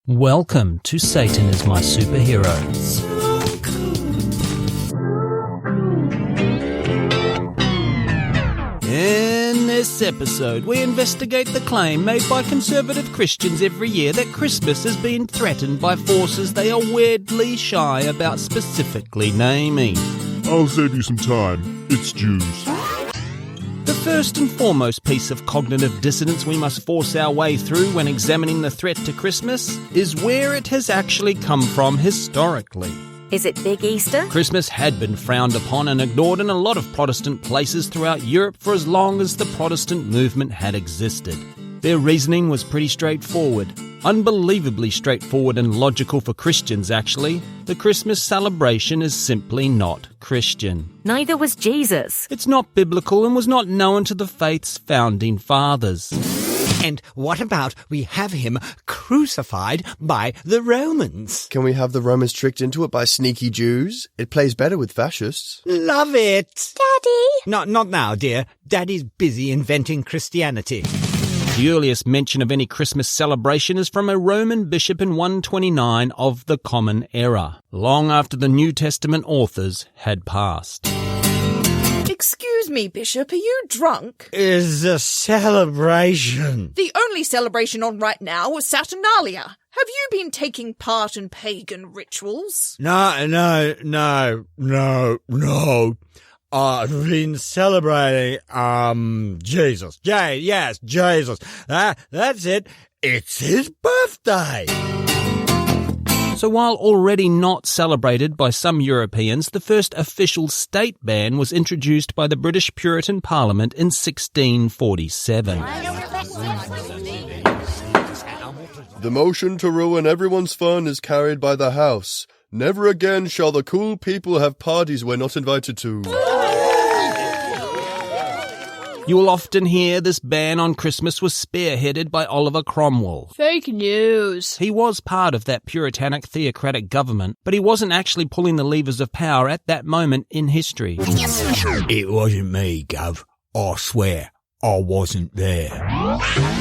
Welcome to Satan is My Superhero. In this episode, we investigate the claim made by conservative Christians every year that Christmas has been threatened by forces they are weirdly shy about specifically naming. I'll save you some time. It's Jews. The first and foremost piece of cognitive dissonance we must force our way through when examining the threat to Christmas is where it has actually come from historically. Is it Big Easter? Christmas had been frowned upon and ignored in a lot of Protestant places throughout Europe for as long as the Protestant movement had existed. Their reasoning was pretty straightforward. Unbelievably straightforward and logical for Christians, actually. The Christmas celebration is simply not Christian. Neither was Jesus. It's not biblical and was not known to the faith's founding fathers. And what about we have him crucified by the Romans? Can we have the Romans tricked into it by sneaky Jews? It plays better with fascists. Love it! Daddy! Not now, dear. Daddy's busy inventing Christianity. The earliest mention of any Christmas celebration is from a Roman bishop in 129 of the Common Era, long after the New Testament authors had passed. Excuse me, Bishop, are you drunk? Is a celebration. The only celebration on right now was Saturnalia. Have you been taking part in pagan rituals? No. I've been celebrating, Jesus. Yes, Jesus. That's it. It's his birthday. So while already not celebrated by some Europeans, the first official state ban was introduced by the British Puritan Parliament in 1647. The motion to ruin everyone's fun is carried by the House. Never again shall the cool people have parties we're not invited to. You will often hear this ban on Christmas was spearheaded by Oliver Cromwell. Fake news. He was part of that puritanic theocratic government, but he wasn't actually pulling the levers of power at that moment in history. It wasn't me, Gov. I swear. I wasn't there.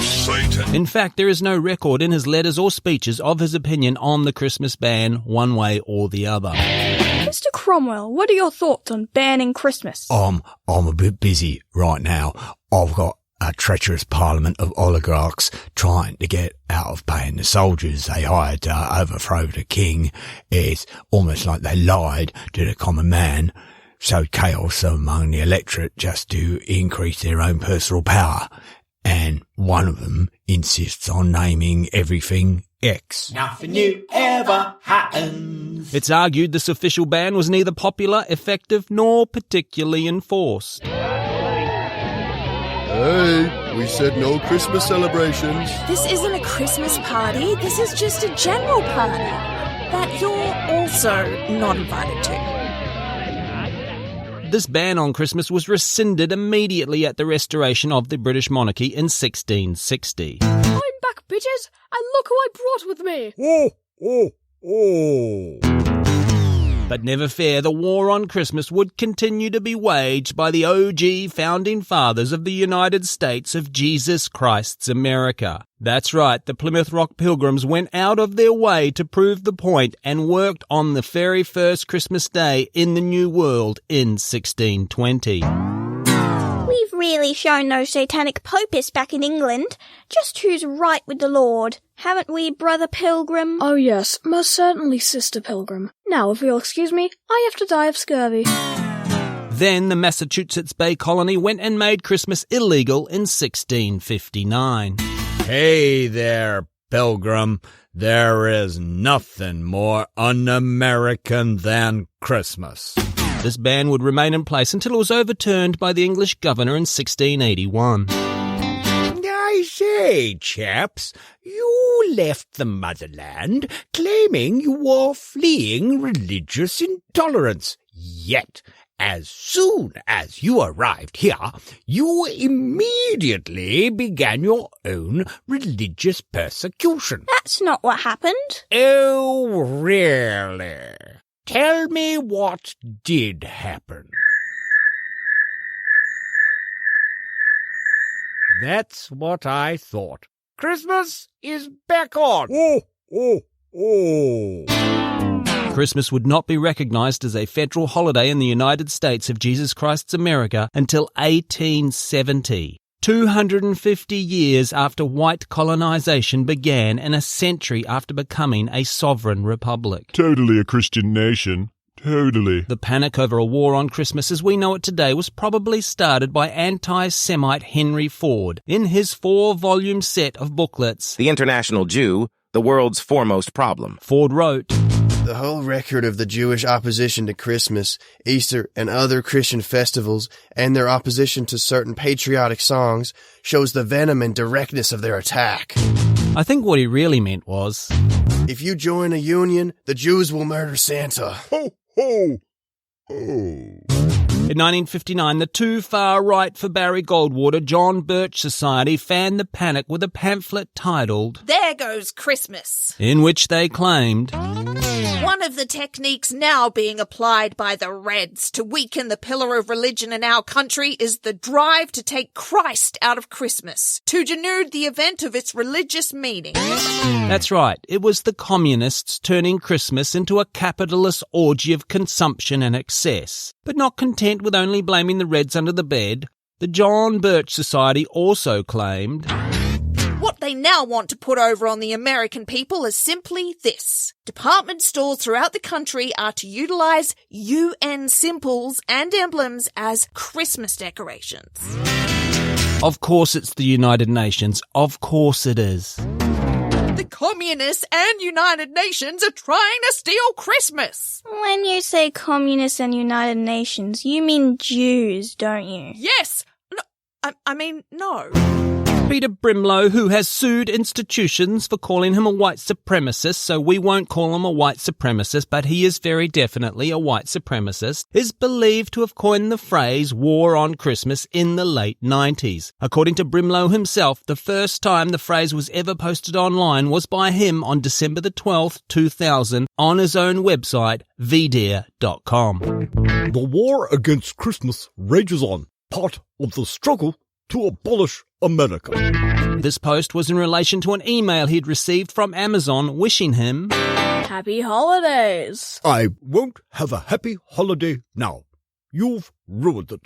Satan. In fact, there is no record in his letters or speeches of his opinion on the Christmas ban one way or the other. Mr. Cromwell, what are your thoughts on banning Christmas? I'm a bit busy right now. I've got a treacherous parliament of oligarchs trying to get out of paying the soldiers they hired to overthrow the king. It's almost like they lied to the common man, sowed chaos among the electorate just to increase their own personal power. And one of them insists on naming everything X. Nothing new ever happens. It's argued this official ban was neither popular, effective, nor particularly enforced. Hey, we said no Christmas celebrations. This isn't a Christmas party, this is just a general party that you're also not invited to. This ban on Christmas was rescinded immediately at the restoration of the British monarchy in 1660. I'm back, bitches, and look who I brought with me. But never fear, the war on Christmas would continue to be waged by the OG founding fathers of the United States of Jesus Christ's America. That's right, the Plymouth Rock Pilgrims went out of their way to prove the point and worked on the very first Christmas Day in the New World in 1620. We've really shown those satanic popists back in England just who's right with the Lord, haven't we, Brother Pilgrim? Oh yes, most certainly, Sister Pilgrim. Now, if you'll excuse me, I have to die of scurvy. Then the Massachusetts Bay Colony went and made Christmas illegal in 1659. Hey there, Pilgrim. There is nothing more un-American than Christmas. This ban would remain in place until it was overturned by the English governor in 1681. I say, chaps, you left the motherland claiming you were fleeing religious intolerance. Yet, as soon as you arrived here, you immediately began your own religious persecution. That's not what happened. Oh, really? Tell me what did happen. That's what I thought. Christmas is back on. Christmas would not be recognised as a federal holiday in the United States of Jesus Christ's America until 1870. 250 years after white colonisation began and a century after becoming a sovereign republic. Totally a Christian nation. Totally. The panic over a war on Christmas as we know it today was probably started by anti-Semite Henry Ford in his 4-volume set of booklets, The International Jew, the World's Foremost Problem. Ford wrote, The whole record of the Jewish opposition to Christmas, Easter, and other Christian festivals, and their opposition to certain patriotic songs, shows the venom and directness of their attack. I think what he really meant was, If you join a union, the Jews will murder Santa. Ho, ho, ho. In 1959, the too far right for Barry Goldwater John Birch Society fanned the panic with a pamphlet titled There Goes Christmas, in which they claimed, one of the techniques now being applied by the Reds to weaken the pillar of religion in our country is the drive to take Christ out of Christmas, to denude the event of its religious meaning. That's right, it was the communists turning Christmas into a capitalist orgy of consumption and excess. But not content with only blaming the Reds under the bed, the John Birch Society also claimed, What they now want to put over on the American people is simply this. Department stores throughout the country are to utilise UN symbols and emblems as Christmas decorations. Of course it's the United Nations, of course it is. The communists and United Nations are trying to steal Christmas. When you say communists and United Nations, you mean Jews, don't you? Yes. No, I mean, no. Peter Brimlow, who has sued institutions for calling him a white supremacist, so we won't call him a white supremacist, but he is very definitely a white supremacist, is believed to have coined the phrase war on Christmas in the late 90s. According to Brimlow himself, the first time the phrase was ever posted online was by him on December the 12th, 2000, on his own website, vdeer.com. The war against Christmas rages on, part of the struggle to abolish America. This post was in relation to an email he'd received from Amazon wishing him Happy holidays. I won't have a happy holiday now. You've ruined it.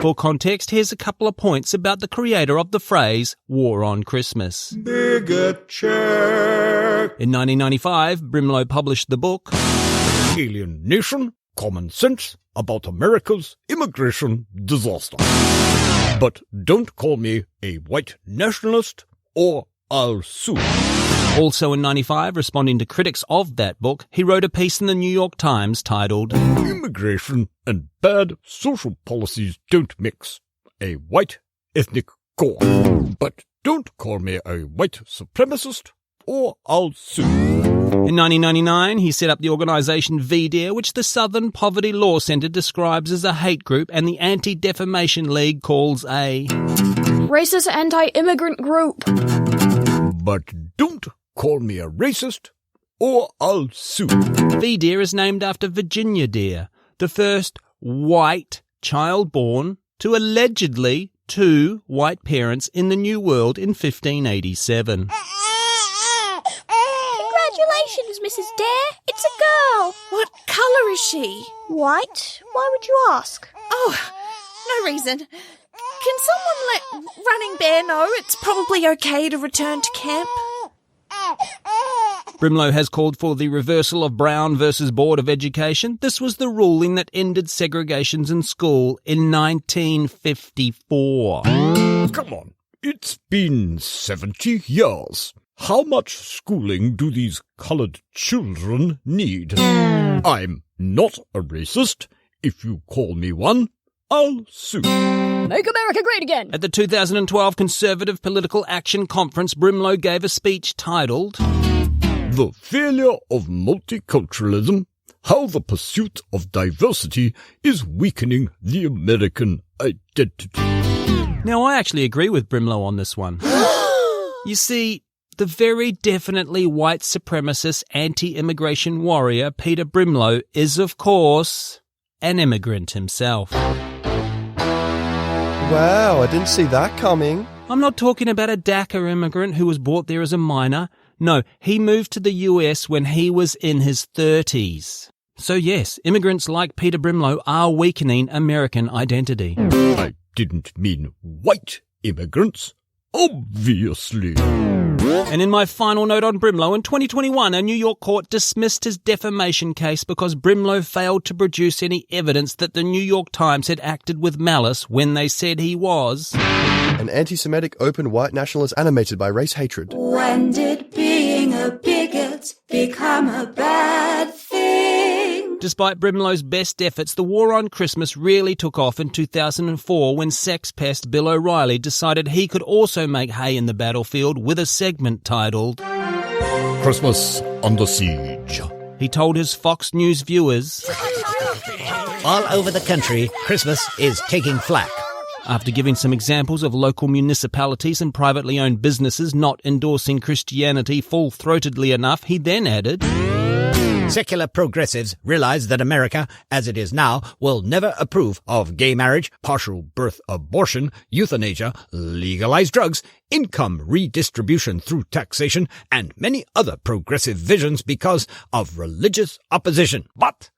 For context, here's a couple of points about the creator of the phrase war on Christmas. Bigot check. In 1995, Brimlow published the book Alienation, Common Sense About America's Immigration Disaster. But don't call me a white nationalist or I'll sue. Also in 95, responding to critics of that book, he wrote a piece in the New York Times titled Immigration and bad social policies don't mix. A white ethnic core. But don't call me a white supremacist or I'll sue. In 1999, he set up the organisation VDEER, which the Southern Poverty Law Centre describes as a hate group and the Anti-Defamation League calls a Racist anti-immigrant group. But don't call me a racist or I'll sue. VDEER is named after Virginia Deer, the first white child born to allegedly 2 white parents in the New World in 1587. Congratulations, Mrs. Dare. It's a girl. What colour is she? White? Why would you ask? Oh, no reason. Can someone let Running Bear know it's probably okay to return to camp? Brimlow has called for the reversal of Brown versus Board of Education. This was the ruling that ended segregations in school in 1954. Come on, it's been 70 years. How much schooling do these coloured children need? I'm not a racist. If you call me one, I'll sue. Make America great again. At the 2012 Conservative Political Action Conference, Brimlow gave a speech titled The Failure of Multiculturalism, How the Pursuit of Diversity is Weakening the American Identity. Now, I actually agree with Brimlow on this one. You see, the very definitely white supremacist anti-immigration warrior Peter Brimlow is, of course, an immigrant himself. Wow, I didn't see that coming. I'm not talking about a DACA immigrant who was brought there as a minor. No, he moved to the US when he was in his 30s. So yes, immigrants like Peter Brimlow are weakening American identity. I didn't mean white immigrants, obviously. And in my final note on Brimlow, in 2021, a New York court dismissed his defamation case because Brimlow failed to produce any evidence that the New York Times had acted with malice when they said he was an anti-Semitic open white nationalist animated by race hatred. When did being a bigot become a bad thing? Despite Brimlow's best efforts, the war on Christmas really took off in 2004 when sex pest Bill O'Reilly decided he could also make hay in the battlefield with a segment titled Christmas Under Siege. He told his Fox News viewers, All over the country, Christmas is taking flack. After giving some examples of local municipalities and privately owned businesses not endorsing Christianity full-throatedly enough, he then added, Secular progressives realize that America, as it is now, will never approve of gay marriage, partial birth abortion, euthanasia, legalized drugs, income redistribution through taxation, and many other progressive visions because of religious opposition. But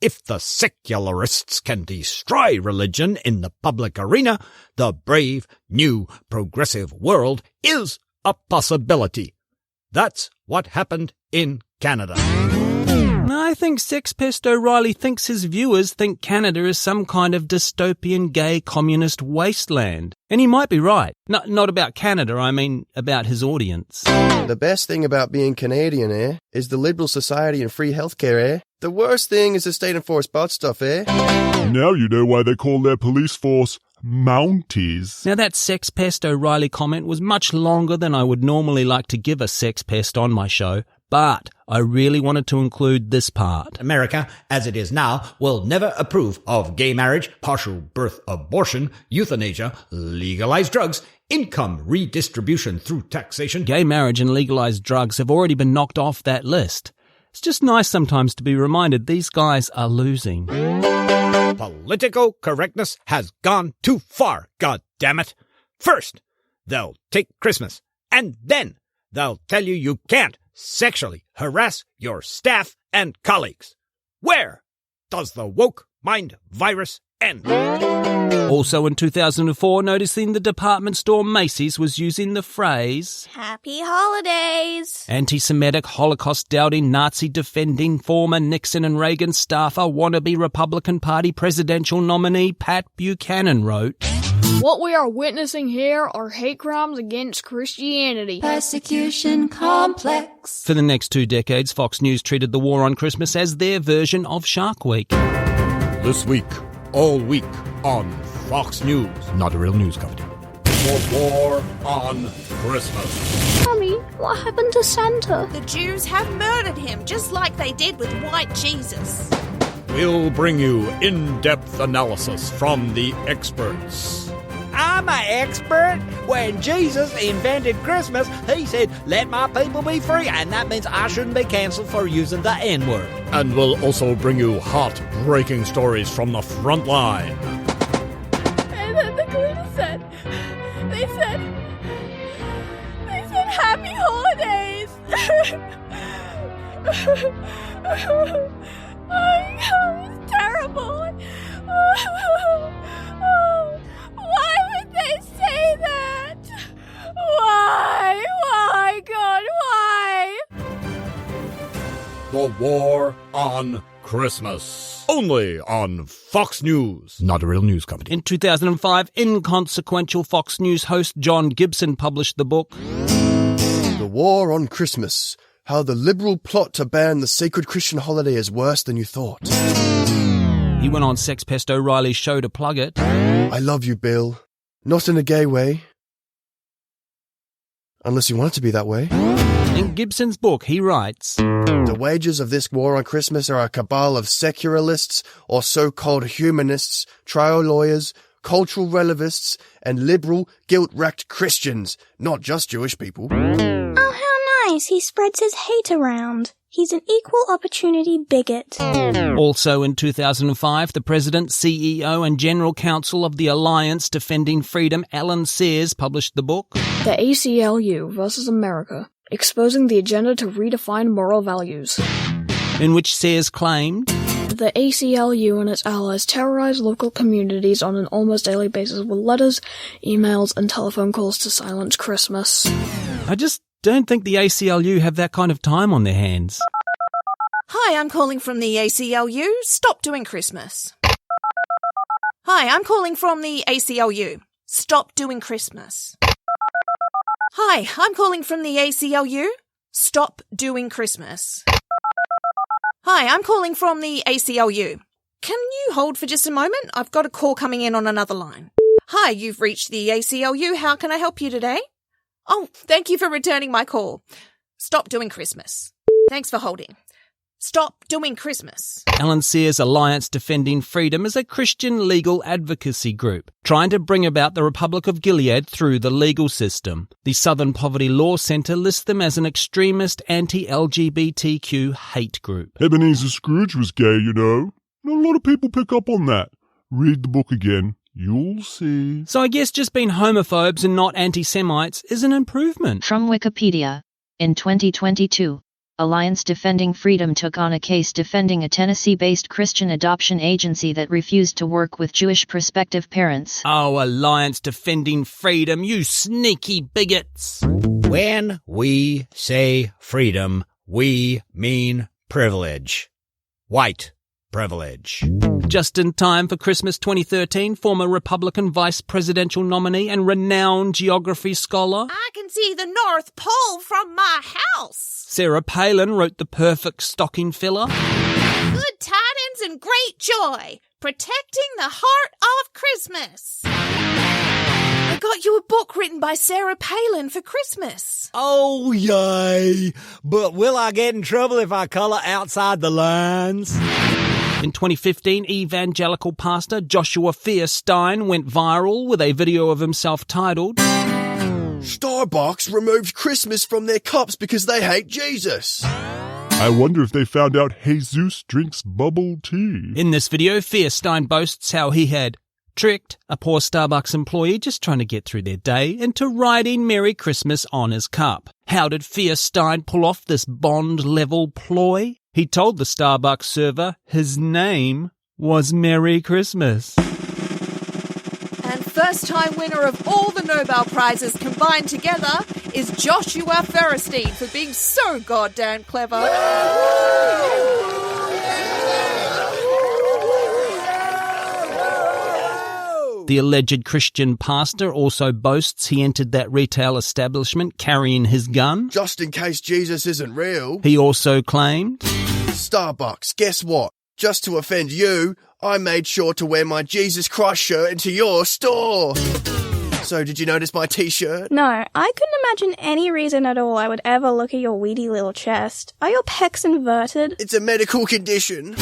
if the secularists can destroy religion in the public arena, the brave, new, progressive world is a possibility. That's what happened in Canada. I think sex pest O'Reilly thinks his viewers think Canada is some kind of dystopian gay communist wasteland. And he might be right. Not about Canada, I mean about his audience. The best thing about being Canadian, is the liberal society and free healthcare, The worst thing is the state-enforced bot stuff, Now you know why they call their police force Mounties. Now that sex pest O'Reilly comment was much longer than I would normally like to give a sex pest on my show, but I really wanted to include this part. America, as it is now, will never approve of gay marriage, partial birth abortion, euthanasia, legalized drugs, income redistribution through taxation. Gay marriage and legalized drugs have already been knocked off that list. It's just nice sometimes to be reminded these guys are losing. Political correctness has gone too far, goddammit. First, they'll take Christmas, and then they'll tell you can't sexually harass your staff and colleagues. Where does the woke mind virus end? Also in 2004, noticing the department store Macy's was using the phrase Happy Holidays. Anti-Semitic, Holocaust-doubting, Nazi-defending former Nixon and Reagan staffer, wannabe Republican Party presidential nominee Pat Buchanan wrote, What we are witnessing here are hate crimes against Christianity. Persecution complex. For the next 2 decades, Fox News treated the war on Christmas as their version of Shark Week. This week, all week, on Fox News. Not a real news company. The war on Christmas. Mommy, what happened to Santa? The Jews have murdered him, just like they did with white Jesus. We'll bring you in-depth analysis from the experts. I'm an expert. When Jesus invented Christmas, he said, let my people be free, and that means I shouldn't be canceled for using the N-word. And we'll also bring you heartbreaking stories from the front line. And then the cleaner said, they said, happy holidays. Oh, it was terrible. Why would they say that? Why? Why, God, why? The war on Christmas. Only on Fox News. Not a real news company. In 2005, inconsequential Fox News host John Gibson published the book The War on Christmas. How the liberal plot to ban the sacred Christian holiday is worse than you thought. He went on Sex Pest O'Reilly's show to plug it. I love you, Bill. Not in a gay way. Unless you want it to be that way. In Gibson's book, he writes, The wages of this war on Christmas are a cabal of secularists or so-called humanists, trial lawyers, cultural relativists, and liberal, guilt-racked Christians, not just Jewish people. Oh, how nice. He spreads his hate around. He's an equal opportunity bigot. Also in 2005, the President, CEO and General Counsel of the Alliance Defending Freedom, Alan Sears, published the book The ACLU versus America. exposing the agenda to redefine moral values. In which Sears claimed, the ACLU and its allies terrorize local communities on an almost daily basis with letters, emails, and telephone calls to silence Christmas. I just don't think the ACLU have that kind of time on their hands. Hi, I'm calling from the ACLU. Stop doing Christmas. Hi, I'm calling from the ACLU. Stop doing Christmas. Hi, I'm calling from the ACLU. Stop doing Christmas. Hi, I'm calling from the ACLU. Can you hold for just a moment? I've got a call coming in on another line. Hi, you've reached the ACLU. How can I help you today? Oh, thank you for returning my call. Stop doing Christmas. Thanks for holding. Stop doing Christmas. Alan Sears Alliance Defending Freedom is a Christian legal advocacy group trying to bring about the Republic of Gilead through the legal system. The Southern Poverty Law Centre lists them as an extremist anti-LGBTQ hate group. Ebenezer Scrooge was gay, you know. Not a lot of people pick up on that. Read the book again. You'll see. So I guess just being homophobes and not anti-Semites is an improvement. From Wikipedia, in 2022, Alliance Defending Freedom took on a case defending a Tennessee-based Christian adoption agency that refused to work with Jewish prospective parents. Oh, Alliance Defending Freedom, you sneaky bigots. When we say freedom, we mean privilege. White privilege. Just in time for Christmas 2013, former Republican vice presidential nominee and renowned geography scholar I can see the North Pole from my house. Sarah Palin wrote the perfect stocking filler. Good tidings and great joy, protecting the heart of Christmas. I got you a book written by Sarah Palin for Christmas. Oh, yay! But will I get in trouble if I colour outside the lines? In 2015, evangelical pastor Joshua Fierstein went viral with a video of himself titled, Starbucks removed Christmas from their cups because they hate Jesus. I wonder if they found out Jesus drinks bubble tea. In this video, Fierstein boasts how he had tricked a poor Starbucks employee just trying to get through their day into writing Merry Christmas on his cup. How did Fierstein pull off this Bond-level ploy? He told the Starbucks server his name was Merry Christmas. And first-time winner of all the Nobel Prizes combined together is Joshua Fierstein for being so goddamn clever. The alleged Christian pastor also boasts he entered that retail establishment carrying his gun. Just in case Jesus isn't real. He also claimed, Starbucks, guess what? Just to offend you, I made sure to wear my Jesus Christ shirt into your store. So, did you notice my t-shirt? No, I couldn't imagine any reason at all I would ever look at your weedy little chest. Are your pecs inverted? It's a medical condition.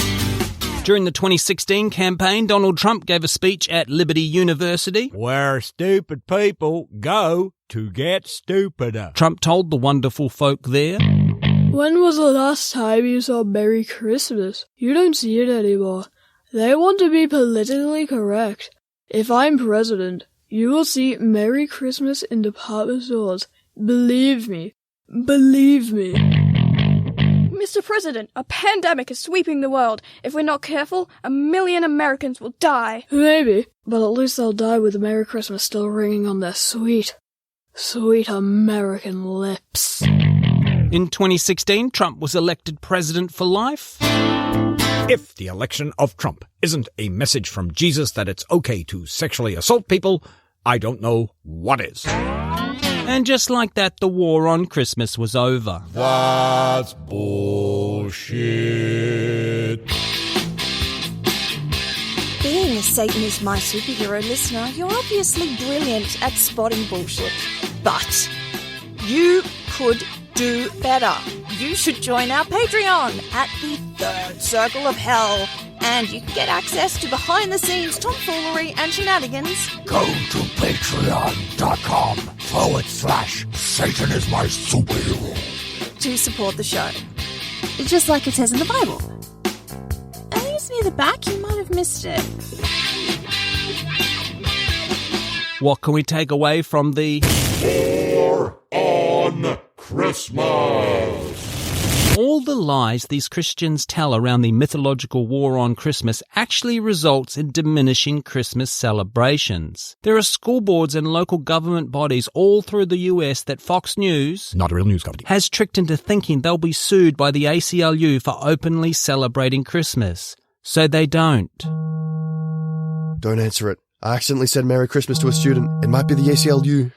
During the 2016 campaign, Donald Trump gave a speech at Liberty University, where stupid people go to get stupider. Trump told the wonderful folk there, when was the last time you saw Merry Christmas? You don't see it anymore. They want to be politically correct. If I'm president, you will see Merry Christmas in department stores. Believe me. Believe me. Mr. President, a pandemic is sweeping the world. If we're not careful, 1 million Americans will die. Maybe, but at least they'll die with Merry Christmas still ringing on their sweet, sweet American lips. In 2016, Trump was elected president for life. If the election of Trump isn't a message from Jesus that it's okay to sexually assault people, I don't know what is. And just like that, the war on Christmas was over. That's bullshit. Being a SatanIsMySuperhero listener, you're obviously brilliant at spotting bullshit. But you could do better. You should join our Patreon at the Third Circle of Hell. And you can get access to behind-the-scenes tomfoolery and shenanigans. Go to patreon.com/SatanIsMySuperhero to support the show. Just like it says in the Bible. I think it's near the back, you might have missed it. What can we take away from the War on Christmas! All the lies these Christians tell around the mythological war on Christmas actually results in diminishing Christmas celebrations. There are school boards and local government bodies all through the US that Fox News, not a real news company, has tricked into thinking they'll be sued by the ACLU for openly celebrating Christmas. So they don't. Don't answer it. I accidentally said Merry Christmas to a student. It might be the ACLU.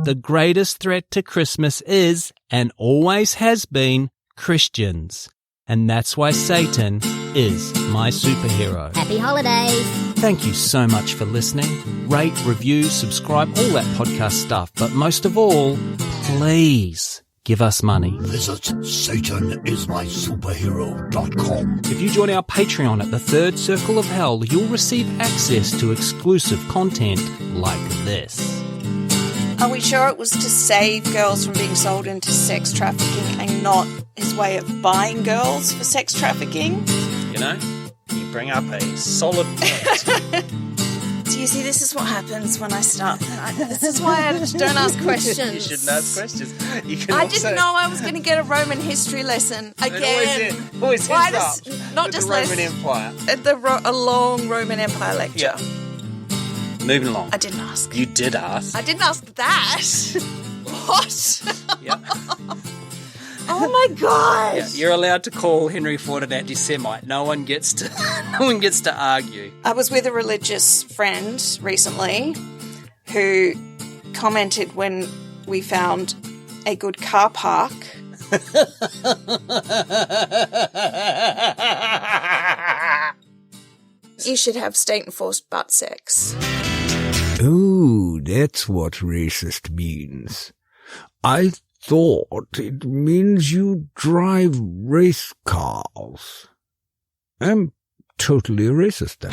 The greatest threat to Christmas is, and always has been, Christians. And that's why Satan is my superhero. Happy holidays. Thank you so much for listening. Rate, review, subscribe, all that podcast stuff. But most of all, please give us money. Visit SatanIsMySuperhero.com. If you join our Patreon at the Third Circle of Hell, you'll receive access to exclusive content like this. Are we sure it was to save girls from being sold into sex trafficking and not his way of buying girls for sex trafficking? You know, you bring up a solid point. Do you see, this is what happens when I start. This is why I don't ask questions. You shouldn't ask questions. You can I didn't know I was going to get a Roman history lesson again. It always ends up not with just the Roman Empire. A long Roman Empire lecture. Yeah. Moving along. I didn't ask. You did ask. I didn't ask that. What? Yep. Oh my God! Yeah, you're allowed to call Henry Ford an anti-Semite. No one gets to argue. I was with a religious friend recently who commented when we found a good car park. You should have state-enforced butt sex. Oh, that's what racist means. I thought it means you drive race cars. I'm totally racist then.